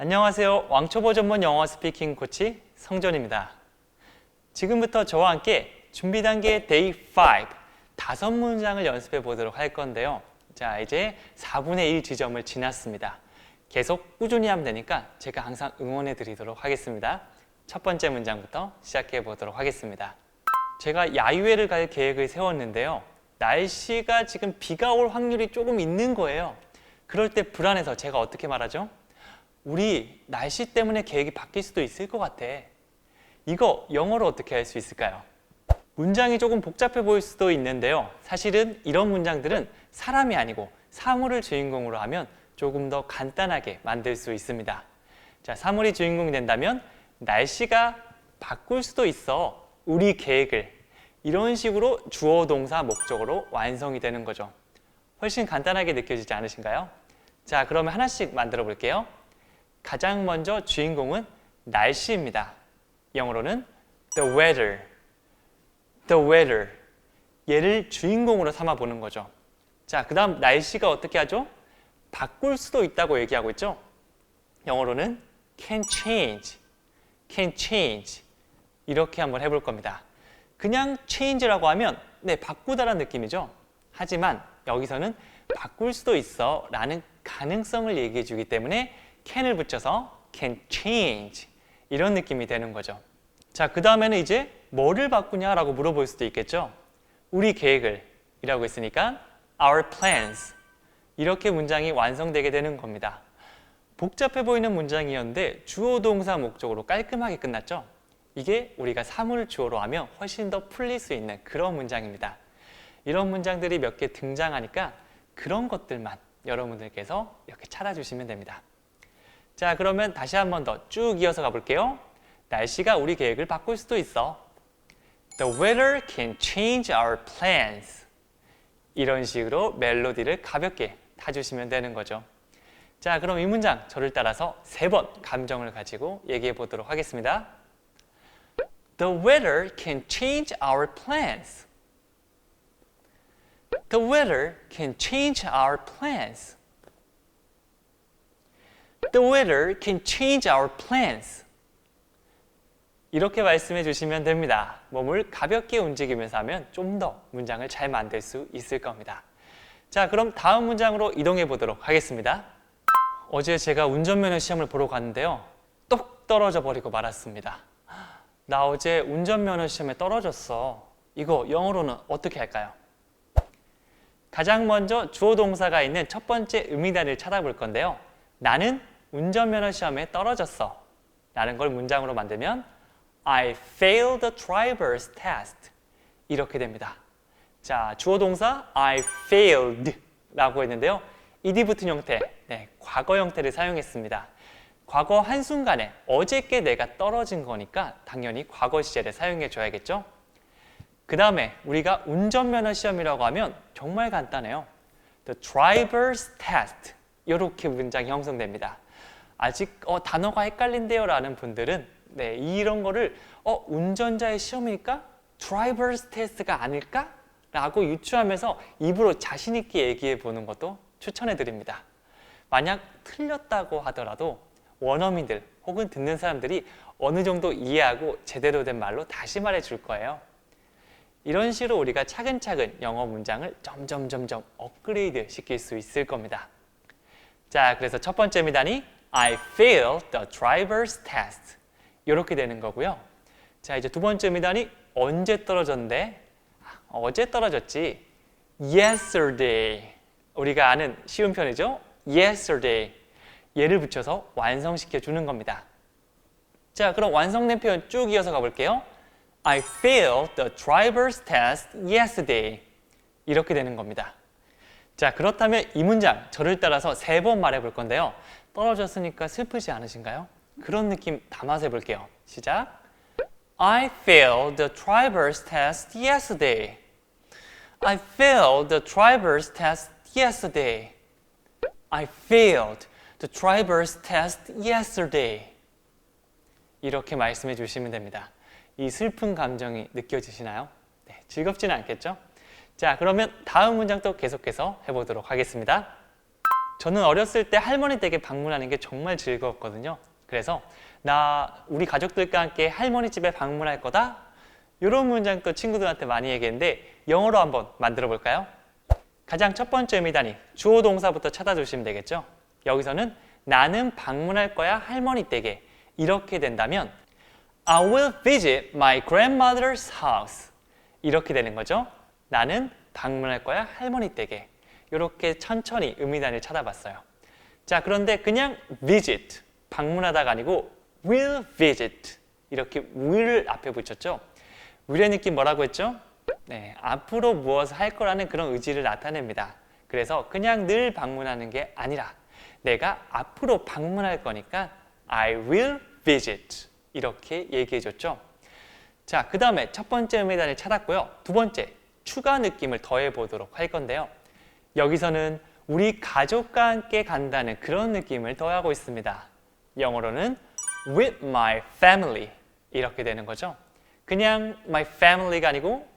안녕하세요. 왕초보 전문 영어 스피킹 코치 성존입니다. 지금부터 저와 함께 준비 단계 데이 5 다섯 문장을 연습해 보도록 할 건데요. 자, 이제 4분의 1 지점을 지났습니다. 계속 꾸준히 하면 되니까 제가 항상 응원해 드리도록 하겠습니다. 첫 번째 문장부터 시작해 보도록 하겠습니다. 제가 야유회를 갈 계획을 세웠는데요. 날씨가 지금 비가 올 확률이 조금 있는 거예요. 그럴 때 불안해서 제가 어떻게 말하죠? 우리 날씨 때문에 계획이 바뀔 수도 있을 것 같아. 이거 영어로 어떻게 할 수 있을까요? 문장이 조금 복잡해 보일 수도 있는데요. 사실은 이런 문장들은 사람이 아니고 사물을 주인공으로 하면 조금 더 간단하게 만들 수 있습니다. 자, 사물이 주인공이 된다면 날씨가 바꿀 수도 있어. 우리 계획을. 이런 식으로 주어, 동사, 목적어로 완성이 되는 거죠. 훨씬 간단하게 느껴지지 않으신가요? 자, 그러면 하나씩 만들어 볼게요. 가장 먼저 주인공은 날씨입니다. 영어로는 the weather. the weather. 얘를 주인공으로 삼아 보는 거죠. 자, 그 다음 날씨가 어떻게 하죠? 바꿀 수도 있다고 얘기하고 있죠. 영어로는 can change. can change. 이렇게 한번 해볼 겁니다. 그냥 change라고 하면 네, 바꾸다라는 느낌이죠. 하지만 여기서는 바꿀 수도 있어 라는 가능성을 얘기해 주기 때문에 can을 붙여서 can change 이런 느낌이 되는 거죠. 자, 그 다음에는 이제 뭐를 바꾸냐라고 물어볼 수도 있겠죠. 우리 계획을 이라고 했으니까 our plans 이렇게 문장이 완성되게 되는 겁니다. 복잡해 보이는 문장이었는데 주어, 동사, 목적으로 깔끔하게 끝났죠. 이게 우리가 사물 주어로 하면 훨씬 더 풀릴 수 있는 그런 문장입니다. 이런 문장들이 몇 개 등장하니까 그런 것들만 여러분들께서 이렇게 찾아주시면 됩니다. 자, 그러면 다시 한 번 더 쭉 이어서 가볼게요. 날씨가 우리 계획을 바꿀 수도 있어. The weather can change our plans. 이런 식으로 멜로디를 가볍게 타주시면 되는 거죠. 자, 그럼 이 문장 저를 따라서 3번 감정을 가지고 얘기해 보도록 하겠습니다. The weather can change our plans. The weather can change our plans. The weather can change our plans. 이렇게 말씀해 주시면 됩니다. 몸을 가볍게 움직이면서 하면 좀 더 문장을 잘 만들 수 있을 겁니다. 자, 그럼 다음 문장으로 이동해 보도록 하겠습니다. 어제 제가 운전면허 시험을 보러 갔는데요. 똑 떨어져 버리고 말았습니다. 나 어제 운전면허 시험에 떨어졌어. 이거 영어로는 어떻게 할까요? 가장 먼저 주어 동사가 있는 첫 번째 의미단을 찾아볼 건데요. 나는 운전면허 시험에 떨어졌어 라는 걸 문장으로 만들면 I failed the driver's test 이렇게 됩니다. 자, 주어 동사 I failed 라고 했는데요. ed 붙은 형태, 네, 과거 형태를 사용했습니다. 과거 한순간에 어저께 내가 떨어진 거니까 당연히 과거 시제를 사용해 줘야겠죠. 그 다음에 우리가 운전면허 시험이라고 하면 정말 간단해요. The driver's test 이렇게 문장이 형성됩니다. 아직 단어가 헷갈린대요 라는 분들은 네, 이런 거를 운전자의 시험이니까 driver's test가 아닐까? 라고 유추하면서 입으로 자신 있게 얘기해 보는 것도 추천해 드립니다. 만약 틀렸다고 하더라도 원어민들 혹은 듣는 사람들이 어느 정도 이해하고 제대로 된 말로 다시 말해 줄 거예요. 이런 식으로 우리가 차근차근 영어 문장을 점점 업그레이드 시킬 수 있을 겁니다. 자, 그래서 첫 번째 미단이 I failed the driver's test 이렇게 되는 거고요. 자, 이제 두 번째 미단이 언제 떨어졌는데? 어제 떨어졌지. Yesterday 우리가 아는 쉬운 편이죠. Yesterday 얘를 붙여서 완성시켜 주는 겁니다. 자, 그럼 완성된 표현 쭉 이어서 가볼게요. I failed the driver's test yesterday 이렇게 되는 겁니다. 자, 그렇다면 이 문장 저를 따라서 3번 말해 볼 건데요. 떨어졌으니까 슬프지 않으신가요? 그런 느낌 담아서 해볼게요. 시작. I failed the driver's test yesterday. I failed the driver's test yesterday. I failed the driver's test yesterday. 이렇게 말씀해 주시면 됩니다. 이 슬픈 감정이 느껴지시나요? 네, 즐겁지는 않겠죠? 자, 그러면 다음 문장 또 계속해서 해보도록 하겠습니다. 저는 어렸을 때 할머니 댁에 방문하는 게 정말 즐거웠거든요. 그래서 우리 가족들과 함께 할머니 집에 방문할 거다. 이런 문장도 친구들한테 많이 얘기했는데 영어로 한번 만들어 볼까요? 가장 첫 번째 의미 단위 주어 동사부터 찾아주시면 되겠죠. 여기서는 나는 방문할 거야 할머니 댁에 이렇게 된다면 I will visit my grandmother's house 이렇게 되는 거죠. 나는 방문할 거야 할머니 댁에. 이렇게 천천히 의미 단위를 찾아봤어요. 자, 그런데 그냥 visit 방문하다가 아니고 will visit 이렇게 will을 앞에 붙였죠. will의 느낌 뭐라고 했죠? 네, 앞으로 무엇을 할 거라는 그런 의지를 나타냅니다. 그래서 그냥 늘 방문하는 게 아니라 내가 앞으로 방문할 거니까 I will visit 이렇게 얘기해 줬죠. 자, 그 다음에 첫 번째 의미 단위를 찾았고요. 두 번째 추가 느낌을 더해 보도록 할 건데요. 여기서는 우리 가족과 함께 간다는 그런 느낌을 더하고 있습니다. 영어로는 with my family 이렇게 되는 거죠. 그냥 my family가 아니고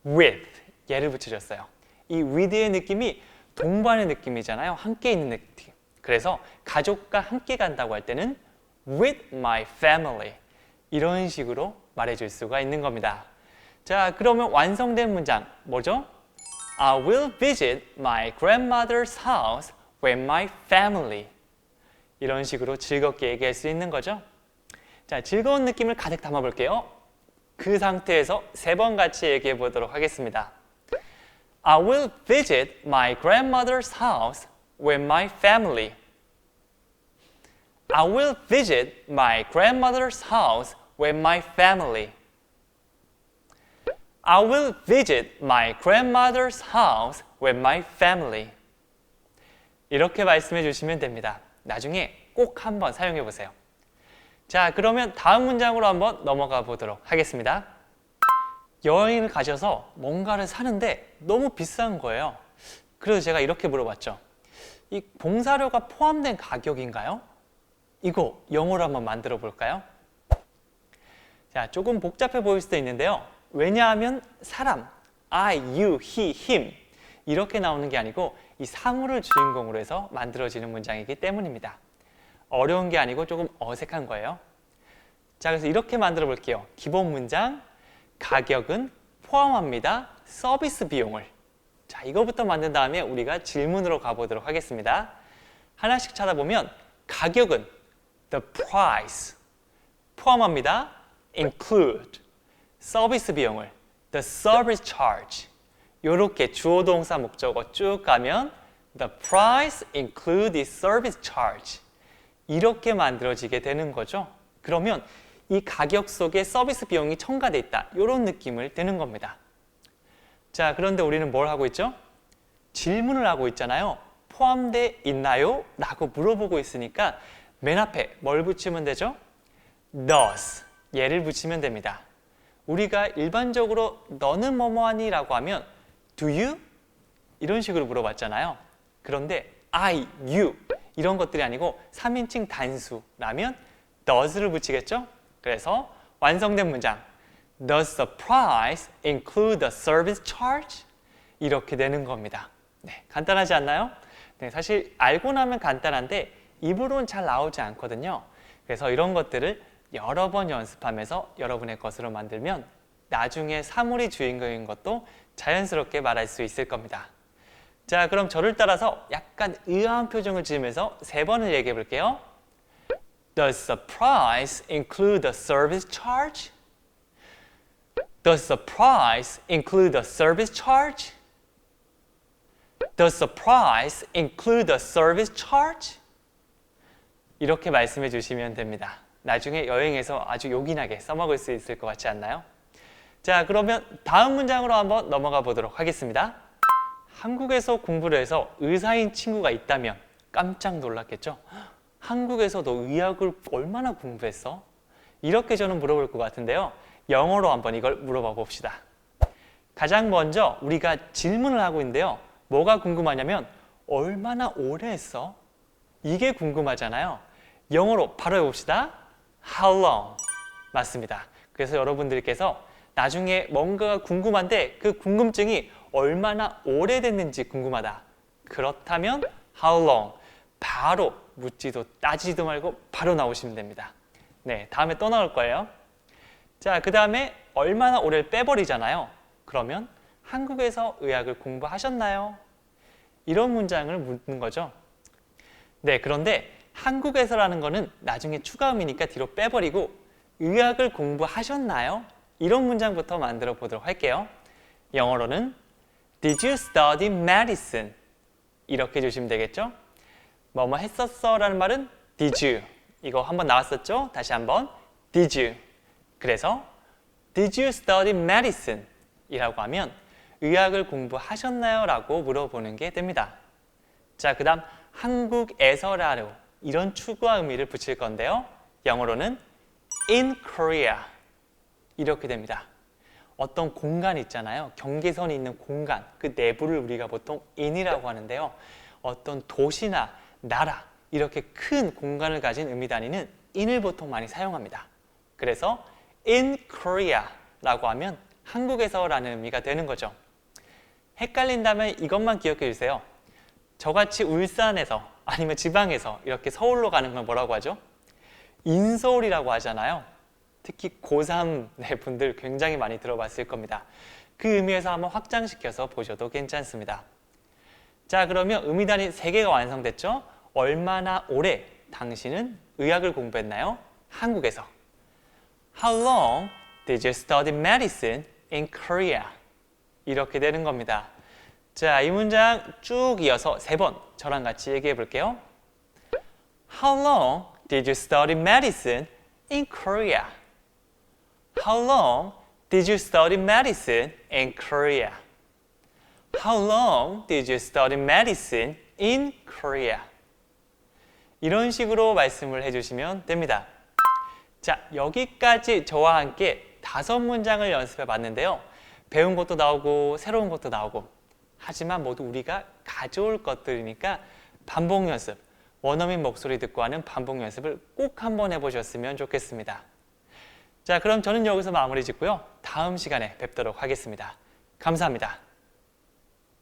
with 얘를 붙여줬어요. 이 with의 느낌이 동반의 느낌이잖아요. 함께 있는 느낌. 그래서 가족과 함께 간다고 할 때는 with my family 이런 식으로 말해줄 수가 있는 겁니다. 자, 그러면 완성된 문장 뭐죠? I will visit my grandmother's house with my family. 이런 식으로 즐겁게 얘기할 수 있는 거죠. 자, 즐거운 느낌을 가득 담아 볼게요. 그 상태에서 세 번 같이 얘기해 보도록 하겠습니다. I will visit my grandmother's house with my family. I will visit my grandmother's house with my family. I will visit my grandmother's house with my family. 이렇게 말씀해 주시면 됩니다. 나중에 꼭 한번 사용해 보세요. 자, 그러면 다음 문장으로 한번 넘어가 보도록 하겠습니다. 여행을 가셔서 뭔가를 사는데 너무 비싼 거예요. 그래서 제가 이렇게 물어봤죠. 이 봉사료가 포함된 가격인가요? 이거 영어로 한번 만들어 볼까요? 자, 조금 복잡해 보일 수도 있는데요. 왜냐하면 사람, I, you, he, him 이렇게 나오는 게 아니고 이 사물을 주인공으로 해서 만들어지는 문장이기 때문입니다. 어려운 게 아니고 조금 어색한 거예요. 자, 그래서 이렇게 만들어 볼게요. 기본 문장, 가격은 포함합니다. 서비스 비용을. 자, 이거부터 만든 다음에 우리가 질문으로 가보도록 하겠습니다. 하나씩 찾아보면 가격은 the price 포함합니다. include 서비스 비용을 the service charge 이렇게 주어 동사 목적어 쭉 가면 the price include the service charge 이렇게 만들어지게 되는 거죠. 그러면 이 가격 속에 서비스 비용이 첨가돼 있다 이런 느낌을 드는 겁니다. 자, 그런데 우리는 뭘 하고 있죠? 질문을 하고 있잖아요. 포함되어 있나요? 라고 물어보고 있으니까 맨 앞에 뭘 붙이면 되죠? does 얘를 붙이면 됩니다. 우리가 일반적으로 너는 뭐뭐하니? 라고 하면 do you? 이런 식으로 물어봤잖아요. 그런데 I, you 이런 것들이 아니고 3인칭 단수라면 does를 붙이겠죠? 그래서 완성된 문장 Does the price include the service charge? 이렇게 되는 겁니다. 네, 간단하지 않나요? 네, 사실 알고 나면 간단한데 입으로는 잘 나오지 않거든요. 그래서 이런 것들을 여러 번 연습하면서 여러분의 것으로 만들면 나중에 사물이 주인공인 것도 자연스럽게 말할 수 있을 겁니다. 자, 그럼 저를 따라서 약간 의아한 표정을 지으면서 세 번을 얘기해 볼게요. Does the price include the service charge? Does the price include the service charge? Does the price include the service charge? 이렇게 말씀해 주시면 됩니다. 나중에 여행에서 아주 요긴하게 써먹을 수 있을 것 같지 않나요? 자, 그러면 다음 문장으로 한번 넘어가 보도록 하겠습니다. 한국에서 공부를 해서 의사인 친구가 있다면 깜짝 놀랐겠죠? 한국에서 너 의학을 얼마나 공부했어? 이렇게 저는 물어볼 것 같은데요. 영어로 한번 이걸 물어봐 봅시다. 가장 먼저 우리가 질문을 하고 있는데요. 뭐가 궁금하냐면 얼마나 오래 했어? 이게 궁금하잖아요. 영어로 바로 해봅시다. How long? 맞습니다. 그래서 여러분들께서 나중에 뭔가가 궁금한데 그 궁금증이 얼마나 오래됐는지 궁금하다. 그렇다면 How long? 바로 묻지도 따지지도 말고 바로 나오시면 됩니다. 네, 다음에 또 나올 거예요. 자, 그 다음에 얼마나 오래를 빼버리잖아요. 그러면 한국에서 의학을 공부하셨나요? 이런 문장을 묻는 거죠. 네, 그런데 한국에서라는 거는 나중에 추가음이니까 뒤로 빼버리고 의학을 공부하셨나요? 이런 문장부터 만들어 보도록 할게요. 영어로는 Did you study medicine? 이렇게 해주시면 되겠죠? 뭐뭐 했었어 라는 말은 Did you? 이거 한번 나왔었죠? 다시 한번 Did you? 그래서 Did you study medicine? 이라고 하면 의학을 공부하셨나요? 라고 물어보는 게 됩니다. 자, 그 다음 한국에서라로 이런 추가 의미를 붙일 건데요. 영어로는 in Korea 이렇게 됩니다. 어떤 공간 있잖아요. 경계선이 있는 공간, 그 내부를 우리가 보통 in이라고 하는데요. 어떤 도시나 나라, 이렇게 큰 공간을 가진 의미 단위는 in을 보통 많이 사용합니다. 그래서 in Korea 라고 하면 한국에서라는 의미가 되는 거죠. 헷갈린다면 이것만 기억해 주세요. 저같이 울산에서 아니면 지방에서 이렇게 서울로 가는 걸 뭐라고 하죠? 인서울이라고 하잖아요. 특히 고3 분들 굉장히 많이 들어봤을 겁니다. 그 의미에서 한번 확장시켜서 보셔도 괜찮습니다. 자, 그러면 의미 단위 3개가 완성됐죠? 얼마나 오래 당신은 의학을 공부했나요? 한국에서. How long did you study medicine in Korea? 이렇게 되는 겁니다. 자, 이 문장 쭉 이어서 3번 저랑 같이 얘기해 볼게요. How long did you study medicine in Korea? How long did you study medicine in Korea? How long did you study medicine in Korea? 이런 식으로 말씀을 해주시면 됩니다. 자, 여기까지 저와 함께 5문장을 연습해 봤는데요. 배운 것도 나오고 새로운 것도 나오고 하지만 모두 우리가 가져올 것들이니까 반복 연습, 원어민 목소리 듣고 하는 반복 연습을 꼭 한번 해보셨으면 좋겠습니다. 자, 그럼 저는 여기서 마무리 짓고요. 다음 시간에 뵙도록 하겠습니다. 감사합니다.